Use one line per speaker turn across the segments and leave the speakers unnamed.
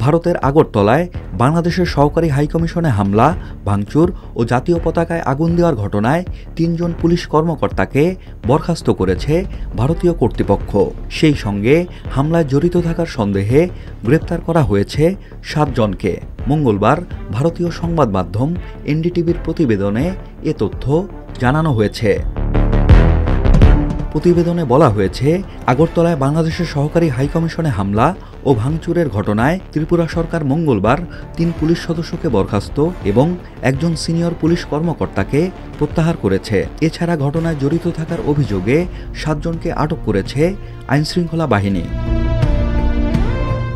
ভারতের আগরতলায় বাংলাদেশের সহকারী হাইকমিশনে হামলা, ভাঙচুর ও জাতীয় পতাকায় আগুন দেওয়ার ঘটনায় ৩ জন পুলিশ কর্মকর্তাকে বরখাস্ত করেছে ভারতীয় কর্তৃপক্ষ। সেই সঙ্গে হামলায় জড়িত থাকার সন্দেহে গ্রেপ্তার করা হয়েছে ৭ জনকে। মঙ্গলবার ভারতীয় সংবাদ মাধ্যম এনডিটিভির প্রতিবেদনে এ তথ্য জানানো হয়েছে। প্রতিবেদনে বলা হয়েছে, আগরতলায় বাংলাদেশের সহকারী হাইকমিশনে হামলা ও ভাঙচুরের ঘটনায় ত্রিপুরা সরকার মঙ্গলবার ৩ পুলিশ সদস্যকে বরখাস্ত এবং একজন সিনিয়র পুলিশ কর্মকর্তাকে প্রত্যাহার করেছে। এছাড়া ঘটনায় জড়িত থাকার অভিযোগে ৭ জনকে আটক করেছে আইনশৃঙ্খলা বাহিনী।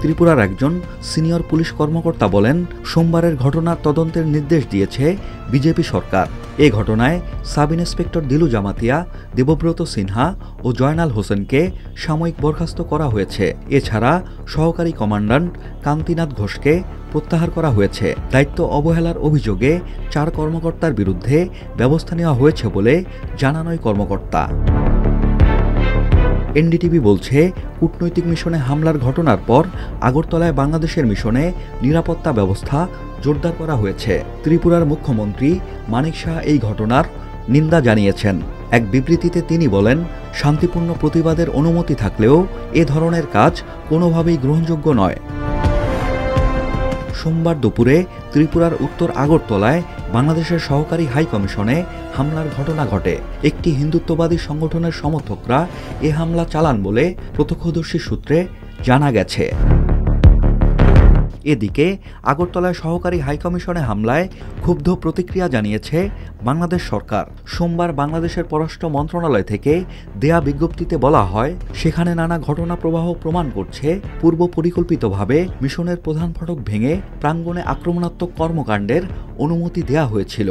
ত্রিপুরার একজন সিনিয়র পুলিশ কর্মকর্তা বলেন, সোমবারের ঘটনার তদন্তের নির্দেশ দিয়েছে বিজেপি সরকার। এ ঘটনায় সাব ইন্সপেক্টর দিলু জামাতিয়া, দেবব্রত সিনহা ও জয়নাল হোসেনকে সাময়িক বরখাস্ত করা হয়েছে। এছাড়া সহকারী কমান্ড্যান্ট কান্তিনাথ ঘোষকে প্রত্যাহার করা হয়েছে। দায়িত্ব অবহেলার অভিযোগে ৪ কর্মকর্তার বিরুদ্ধে ব্যবস্থা নেওয়া হয়েছে বলে জানান ওই কর্মকর্তা। এনডিটিভি বলছে, কূটনৈতিক মিশনে হামলার ঘটনার পর আগরতলায় বাংলাদেশের মিশনে নিরাপত্তা ব্যবস্থা জোরদার করা হয়েছে। ত্রিপুরার মুখ্যমন্ত্রী মানিক শাহ এই ঘটনার নিন্দা জানিয়েছেন। এক বিবৃতিতে তিনি বলেন, শান্তিপূর্ণ প্রতিবাদের অনুমতি থাকলেও এ ধরনের কাজ কোনোভাবেই গ্রহণযোগ্য নয়। সোমবার দুপুরে ত্রিপুরার উত্তর আগরতলায় বাংলাদেশের সহকারী হাইকমিশনে হামলার ঘটনা ঘটে। একটি হিন্দুত্ববাদী সংগঠনের সমর্থকরা এ হামলা চালান বলে প্রত্যক্ষদর্শী সূত্রে জানা গেছে। এদিকে আগরতলায় সহকারী হাইকমিশনে হামলায় ক্ষুব্ধ প্রতিক্রিয়া জানিয়েছে বাংলাদেশ সরকার। সোমবার বাংলাদেশের পররাষ্ট্র মন্ত্রণালয় থেকে দেয়া বিজ্ঞপ্তিতে বলা হয়, সেখানে নানা ঘটনা প্রবাহ প্রমাণ করছে পূর্ব পরিকল্পিতভাবে মিশনের প্রধান ফটক ভেঙে প্রাঙ্গণে আক্রমণাত্মক কর্মকাণ্ডের অনুমতি দেয়া হয়েছিল।